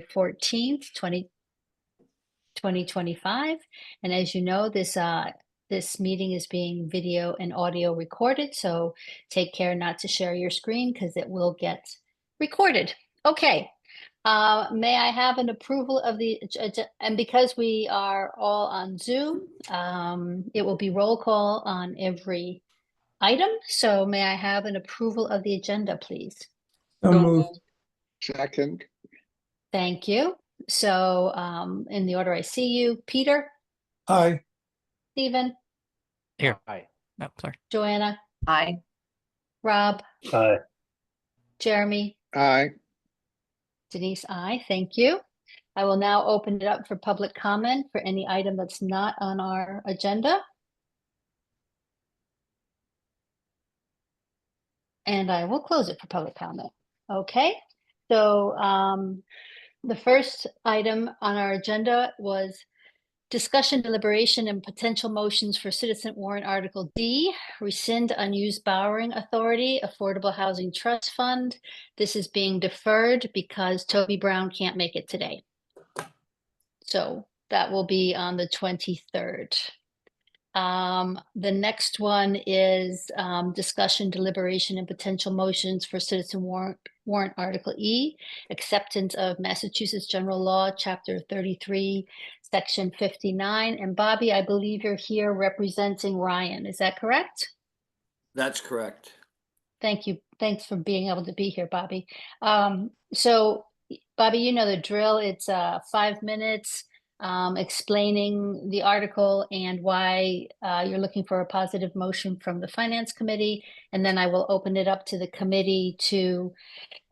14th, 2025. And as you know, this meeting is being video and audio recorded, so take care not to share your screen because it will get recorded. Okay. May I have an approval of and because we are all on Zoom, it will be roll call on every item. So may I have an approval of the agenda, please? So moved. Second. Thank you. So in the order I see you, Peter, Aye. Stephen, Here. Aye. No, sorry. Joanna, Aye. Rob, Aye. Jeremy, Aye. Denise, aye. Thank you. I will now open it up for public comment for any item that's not on our agenda. And I will close it for public comment. Okay. So the first item on our agenda was discussion, deliberation, and potential motions for citizen warrant article D, rescind unused borrowing authority, Affordable Housing Trust Fund. This is being deferred because Toby Brown can't make it today. So that will be on the 23rd. The next one is discussion, deliberation, and potential motions for citizen warrant article E, acceptance of Massachusetts General Law, Chapter 33, Section 59. And Bobby, I believe you're here representing Ryan. Is that correct? That's correct. Thank you. Thanks for being able to be here, Bobby. So Bobby, you know the drill. It's 5 minutes. Explaining the article and why you're looking for a positive motion from the Finance Committee. And then I will open it up to the committee to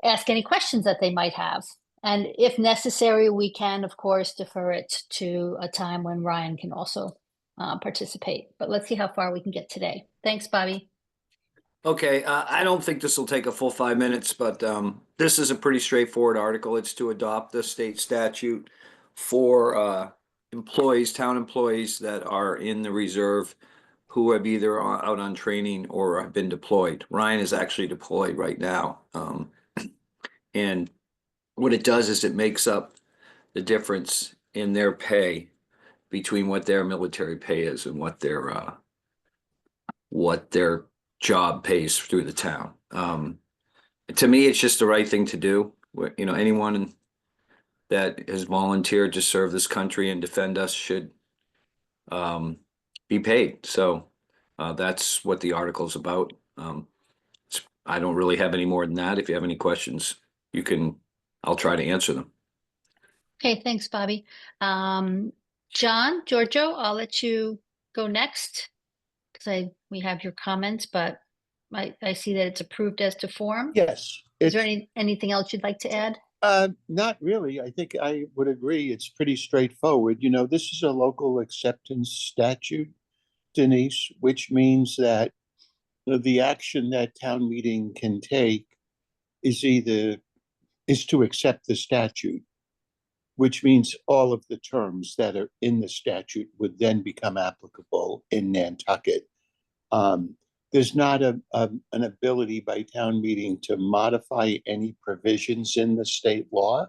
ask any questions that they might have. And if necessary, we can, of course, defer it to a time when Ryan can also participate. But let's see how far we can get today. Thanks, Bobby. Okay, I don't think this will take a full 5 minutes, but this is a pretty straightforward article. It's to adopt the state statute for employees, town employees that are in the reserve who have either out on training or have been deployed. Ryan is actually deployed right now. And what it does is it makes up the difference in their pay between what their military pay is and what their job pays through the town. To me, it's just the right thing to do. You know, anyone that has volunteered to serve this country and defend us should be paid. So that's what the article is about. I don't really have any more than that. If you have any questions, I'll try to answer them. Okay, thanks, Bobby. John, Giorgio, I'll let you go next because we have your comments, but I see that it's approved as to form. Yes. Is there anything else you'd like to add? Not really. I think I would agree. It's pretty straightforward. You know, this is a local acceptance statute, Denise, which means that the action that town meeting can take is to accept the statute, which means all of the terms that are in the statute would then become applicable in Nantucket. There's not an ability by town meeting to modify any provisions in the state law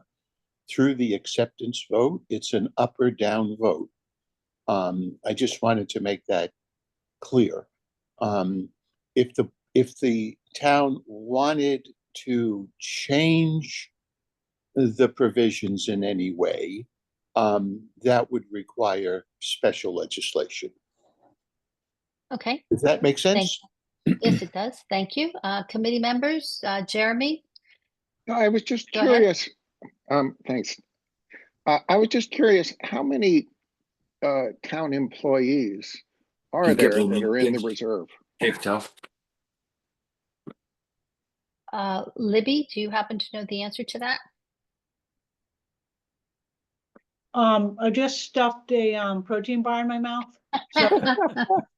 through the acceptance vote. It's an up or down vote. I just wanted to make that clear. If the town wanted to change the provisions in any way, that would require special legislation. Okay. Does that make sense? Yes, it does. Thank you. Committee members, Jeremy? No, I was just Go ahead. curious. Thanks. I was just curious, how many town employees are there that are in the reserve? Libby, do you happen to know the answer to that? I just stuffed a protein bar in my mouth. So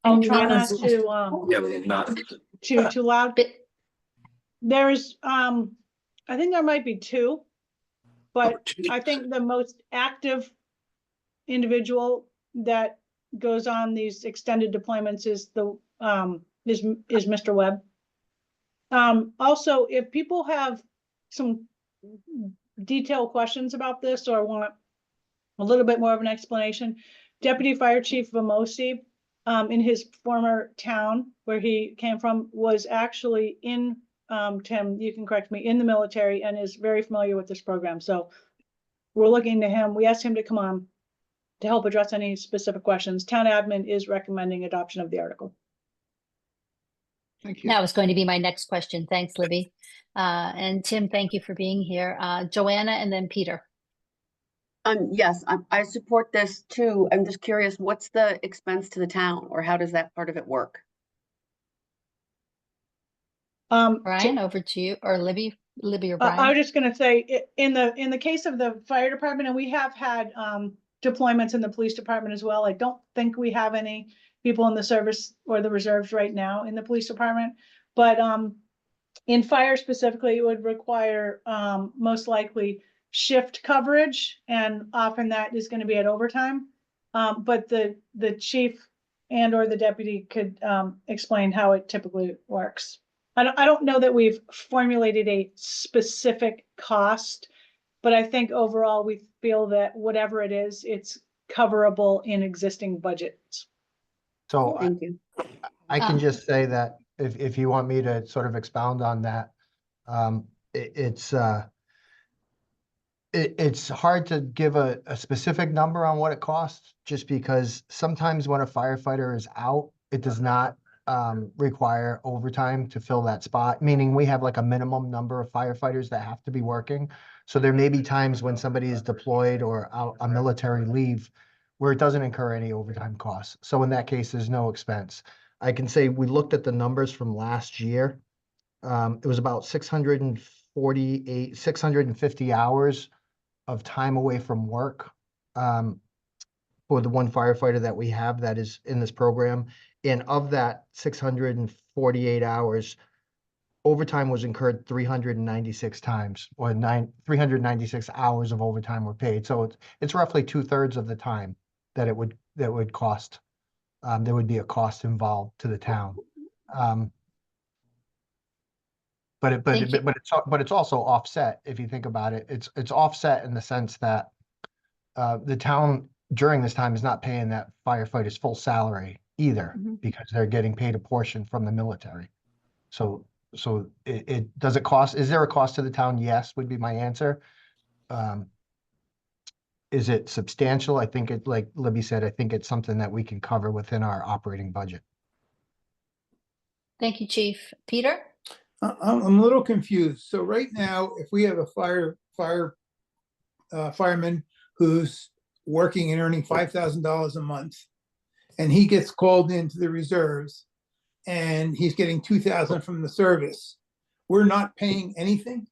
I'm trying not to chew too loud. There's I think there might be 2, but I think the most active individual that goes on these extended deployments is Mr. Webb. Also, if people have some detailed questions about this or want a little bit more of an explanation, Deputy Fire Chief Vamosi, in his former town where he came from, was actually in, Tim, you can correct me, in the military and is very familiar with this program. So we're looking to him. We asked him to come on to help address any specific questions. Town admin is recommending adoption of the article. Thank you. That was going to be my next question. Thanks, Libby. And Tim, thank you for being here. Joanna and then Peter. Yes, I support this too. I'm just curious, what's the expense to the town, or how does that part of it work? Brian, over to you, or Libby or Brian. I was just gonna say, in the case of the fire department, and we have had deployments in the police department as well. I don't think we have any people in the service or the reserves right now in the police department, but in fire specifically, it would require most likely shift coverage, and often that is going to be at overtime. But the chief and or the deputy could explain how it typically works. I don't know that we've formulated a specific cost, but I think overall we feel that whatever it is, it's coverable in existing budgets. So Thank you. I can just say that if you want me to sort of expound on that, it's hard to give a specific number on what it costs, just because sometimes when a firefighter is out, it does not require overtime to fill that spot, meaning we have like a minimum number of firefighters that have to be working. So there may be times when somebody is deployed or out on military leave where it doesn't incur any overtime costs. So in that case, there's no expense. I can say we looked at the numbers from last year. It was about 650 hours of time away from work for the one firefighter that we have that is in this program. And of that 648 hours, overtime was incurred 396 times, or 396 hours of overtime were paid. So it's roughly 2/3 of the time that it would cost. There would be a cost involved to the town. But it's also offset if you think about it. It's offset in the sense that the town during this time is not paying that firefighter's full salary either, because they're getting paid a portion from the military. So it does it cost? Is there a cost to the town? Yes, would be my answer. Is it substantial? I think it, like Libby said, I think it's something that we can cover within our operating budget. Thank you, Chief. Peter? I'm a little confused. So right now, if we have a fireman who's working and earning $5,000 a month, and he gets called into the reserves, and he's getting $2,000 from the service, we're not paying anything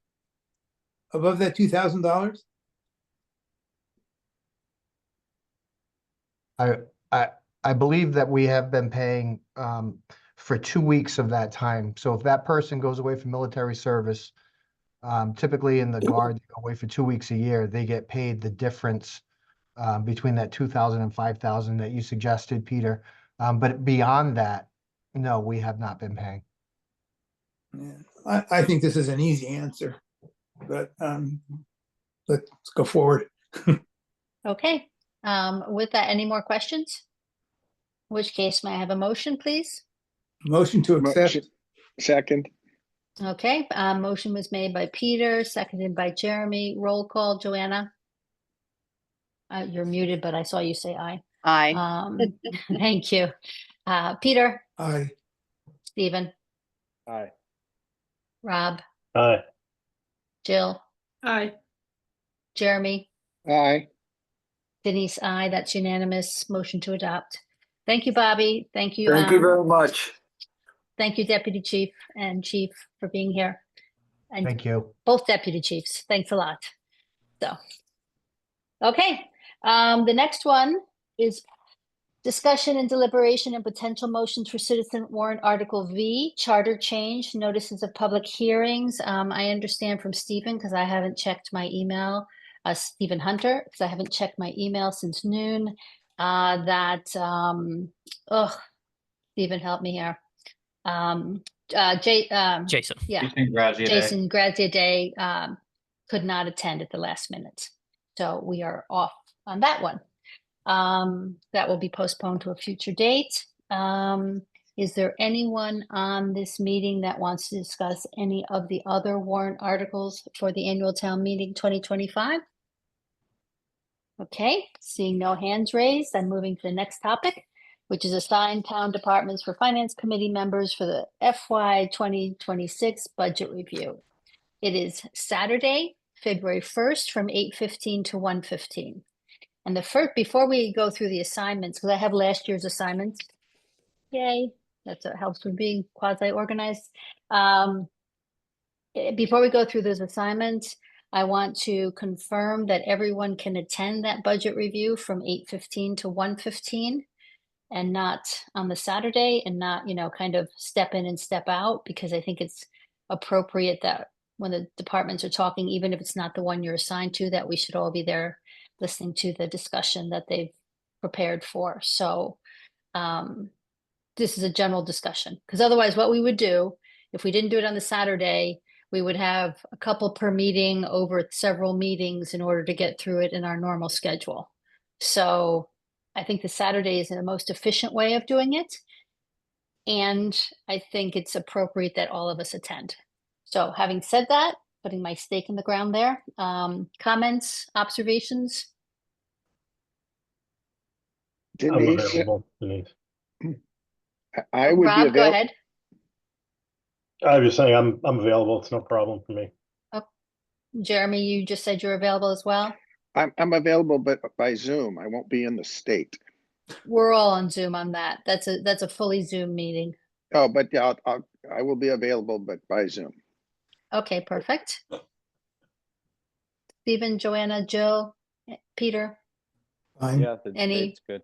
above that $2,000? I believe that we have been paying for 2 weeks of that time. So if that person goes away from military service, typically in the Guard, they go away for 2 weeks a year, they get paid the difference between that 2,000 and 5,000 that you suggested, Peter. But beyond that, no, we have not been paying. Yeah. I think this is an easy answer, but let's go forward. Okay. With that, any more questions? In which case, may I have a motion, please? Motion to accept. Motion. Second. Okay, motion was made by Peter, seconded by Jeremy. Roll call, Joanna. You're muted, but I saw you say aye. Aye. Thank you. Peter, Aye. Stephen, Aye. Rob, Aye. Jill, Aye. Jeremy, Aye. Denise, aye. That's unanimous. Motion to adopt. Thank you, Bobby. Thank you. Thank you very much. Thank you, Deputy Chief and Chief, for being here. And Thank you. both Deputy Chiefs. Thanks a lot. So, okay. The next one is discussion and deliberation and potential motions for citizen warrant Article V, charter change, notices of public hearings. I understand from Stephen, because I haven't checked my email, Stephen Hunter, because I haven't checked my email since noon, that, Stephen, help me here. Jason. Yeah, Jason Grazia Day. Jason Grazia Day could not attend at the last minute. So we are off on that one. That will be postponed to a future date. Is there anyone on this meeting that wants to discuss any of the other warrant articles for the annual town meeting 2025? Okay, seeing no hands raised, I'm moving to the next topic, which is assigned town departments for finance committee members for the FY 2026 budget review. It is Saturday, February 1st from 8:15 to 1:15. And before we go through the assignments, because I have last year's assignments, yay, that's what helps with being quasi-organized. Before we go through those assignments, I want to confirm that everyone can attend that budget review from 8:15 to 1:15 and not on the Saturday, and not, kind of step in and step out, because I think it's appropriate that when the departments are talking, even if it's not the one you're assigned to, that we should all be there listening to the discussion that they've prepared for. So this is a general discussion, because otherwise what we would do if we didn't do it on the Saturday, we would have a couple per meeting over several meetings in order to get through it in our normal schedule. So I think the Saturday is the most efficient way of doing it. And I think it's appropriate that all of us attend. So having said that, putting my stake in the ground there, comments, observations? I'm Denise, available, Denise. I would be Rob, go available. ahead. I was just saying I'm available. It's no problem for me. Jeremy, you just said you're available as well. I'm available, but by Zoom. I won't be in the state. We're all on Zoom on that. That's a fully Zoom meeting. Oh, but yeah, I will be available, but by Zoom. Okay, perfect. Stephen, Joanna, Jill, Peter. Fine. Yeah, it's good.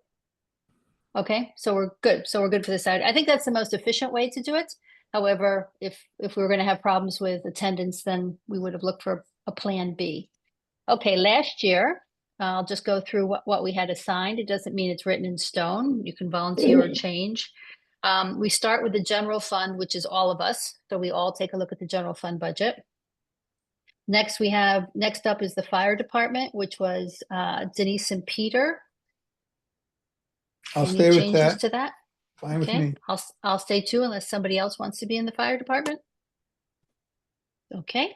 Okay, so we're good. So we're good for this side. I think that's the most efficient way to do it. However, if we were going to have problems with attendance, then we would have looked for a plan B. Okay, last year, I'll just go through what we had assigned. It doesn't mean it's written in stone. You can volunteer or change. We start with the general fund, which is all of us. So we all take a look at the general fund budget. Next up is the fire department, which was Denise and Peter. I'll Any stay with changes that. to that? Fine with Okay, me. I'll stay too, unless somebody else wants to be in the fire department. Okay.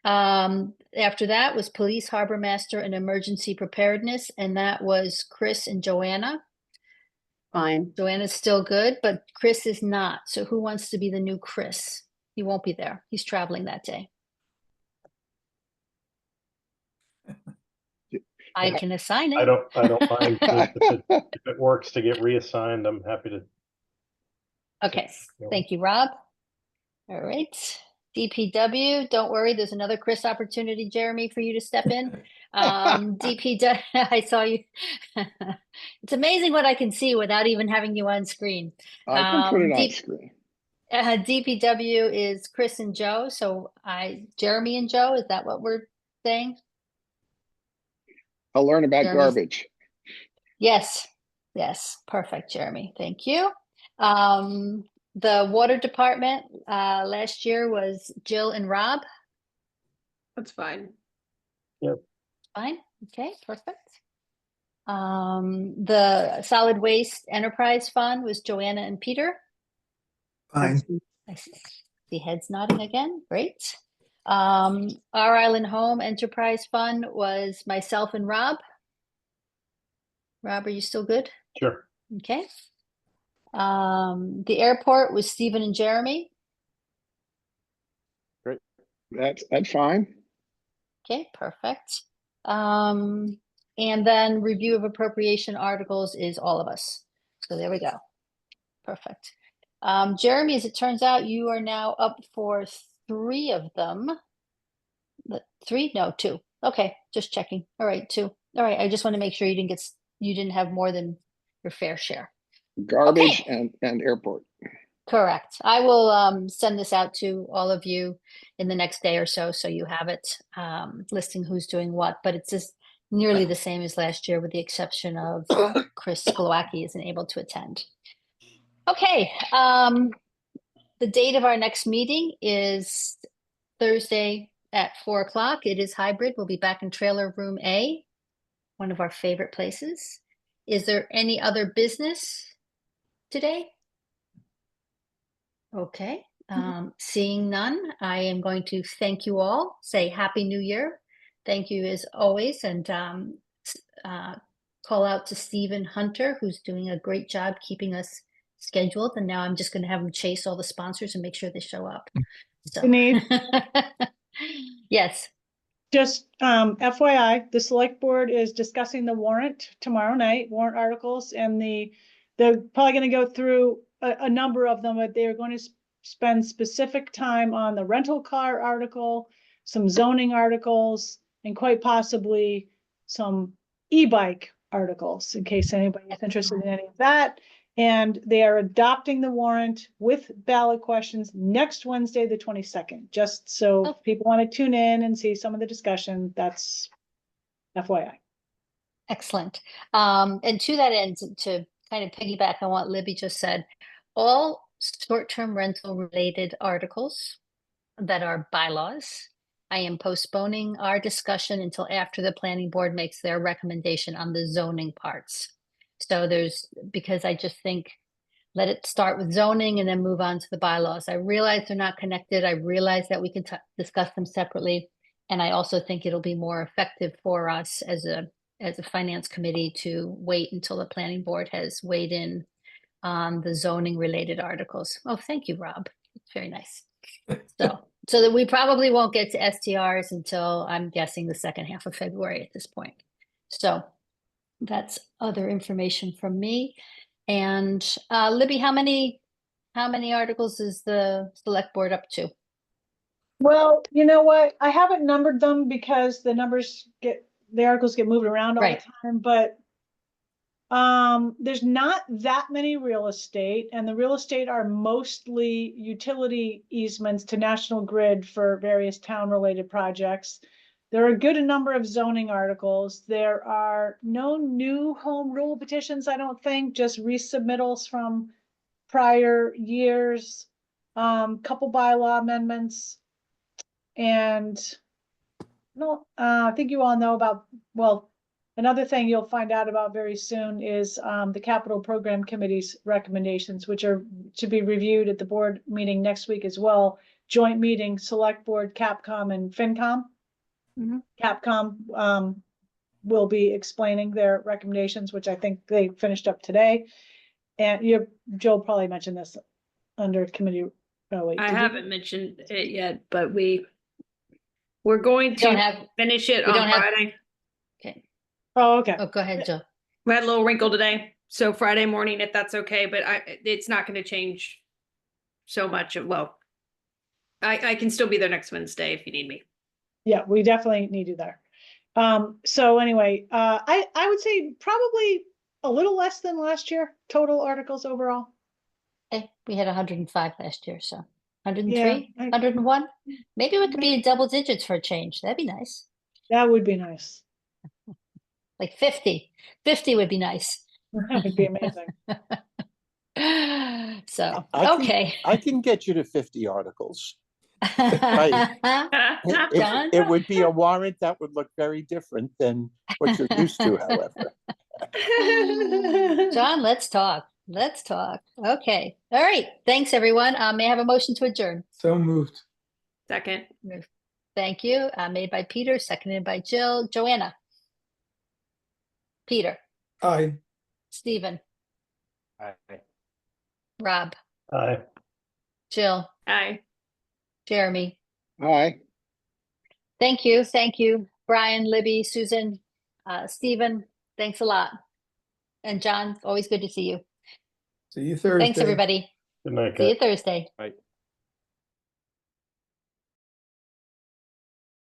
After that was police, harbor master, and emergency preparedness, and that was Chris and Joanna. Fine. Joanna's still good, but Chris is not. So who wants to be the new Chris? He won't be there. He's traveling that day. I can assign it. I don't mind if it works to get reassigned. I'm happy to. Okay, thank you, Rob. All right. DPW, don't worry, there's another Chris opportunity, Jeremy, for you to step in. DPW, I saw you. It's amazing what I can see without even having you on screen. I can put it on screen. DPW is Chris and Joe. So Jeremy and Joe, is that what we're saying? I'll learn about Jeremy's... garbage. Yes. Perfect, Jeremy. Thank you. The water department last year was Jill and Rob. That's fine. Yep. Fine. Okay, perfect. The solid waste enterprise fund was Joanna and Peter. Fine. I see heads nodding again. Great. Our Island Home Enterprise Fund was myself and Rob. Rob, are you still good? Sure. Okay. The airport was Stephen and Jeremy. Great. That's fine. Okay, perfect. And then review of appropriation articles is all of us. So there we go. Perfect. Jeremy, as it turns out, you are now up for 3 of them. 3? No, 2. Okay, just checking. All right, 2. All right, I just want to make sure you didn't have more than your fair share. Garbage Okay. and airport. Correct. I will send this out to all of you in the next day or so you have it listing who's doing what, but it's just nearly the same as last year with the exception of Chris Glowacki isn't able to attend. Okay, the date of our next meeting is Thursday, at 4 o'clock. It is hybrid. We'll be back in trailer room A, one of our favorite places. Is there any other business today? Okay, seeing none, I am going to thank you all, say Happy New Year. Thank you as always, and call out to Stephen Hunter, who's doing a great job keeping us scheduled. And now I'm just going to have him chase all the sponsors and make sure they show up. So, Denise? Yes. Just FYI, the select board is discussing the warrant tomorrow night, warrant articles, and they're probably going to go through a number of them, but they're going to spend specific time on the rental car article, some zoning articles, and quite possibly some e-bike articles, in case anybody is interested in any of that. And they are adopting the warrant with ballot questions next Wednesday, the 22nd, just so if people want to tune in and see some of the discussion. That's FYI. Excellent. And to that end, to kind of piggyback on what Libby just said, all short-term rental related articles that are bylaws, I am postponing our discussion until after the planning board makes their recommendation on the zoning parts. So because I just think, let it start with zoning and then move on to the bylaws. I realize they're not connected. I realize that we can discuss them separately. And I also think it'll be more effective for us as a finance committee to wait until the planning board has weighed in on the zoning related articles. Oh, thank you, Rob. It's very nice. So that we probably won't get to STRs until, I'm guessing, the second half of February at this point. So that's other information from me. And Libby, how many articles is the select board up to? Well, you know what? I haven't numbered them because the articles get moved around all the time, but there's not that many real estate, and the real estate are mostly utility easements to National Grid for various town related projects. There are a good number of zoning articles. There are no new home rule petitions, I don't think, just resubmittals from prior years, couple bylaw amendments. And no, I think you all know about, well, another thing you'll find out about very soon is the Capital Program Committee's recommendations, which are to be reviewed at the board meeting next week as well. Joint meeting, Select Board, Capcom, and FinCom. Mm-hmm. Capcom will be explaining their recommendations, which I think they finished up today. And Joe probably mentioned this under committee. Oh, wait, I haven't mentioned it yet, but we're going to finish it on Friday. Okay. Oh, okay. Oh, go ahead, Joe. We had a little wrinkle today, so Friday morning, if that's okay, but it's not going to change so much. Well, I can still be there next Wednesday if you need me. Yeah, we definitely need you there. So anyway, I would say probably a little less than last year, total articles overall. Okay, we had 105 last year, so 103, Yeah, 101. Maybe we could be in double digits for a change. That'd be nice. That would be nice. Like 50. 50 would be nice. That would be amazing. So, I can get you to 50 articles. Right. John? It would be a warrant that would look very different than what you're used to, however. John, let's talk. Let's talk. Okay. All right. Thanks, everyone. May I have a motion to adjourn? So moved. Second. Thank you. Made by Peter, seconded by Jill. Joanna? Peter? Aye. Stephen? Aye. Rob? Aye. Jill? Aye. Jeremy? Hi. Thank you. Thank you. Brian, Libby, Susan, Stephen, thanks a lot. And John, always good to see you. See you Thursday. Thanks, everybody. Good night, See you guys. Thursday. Bye.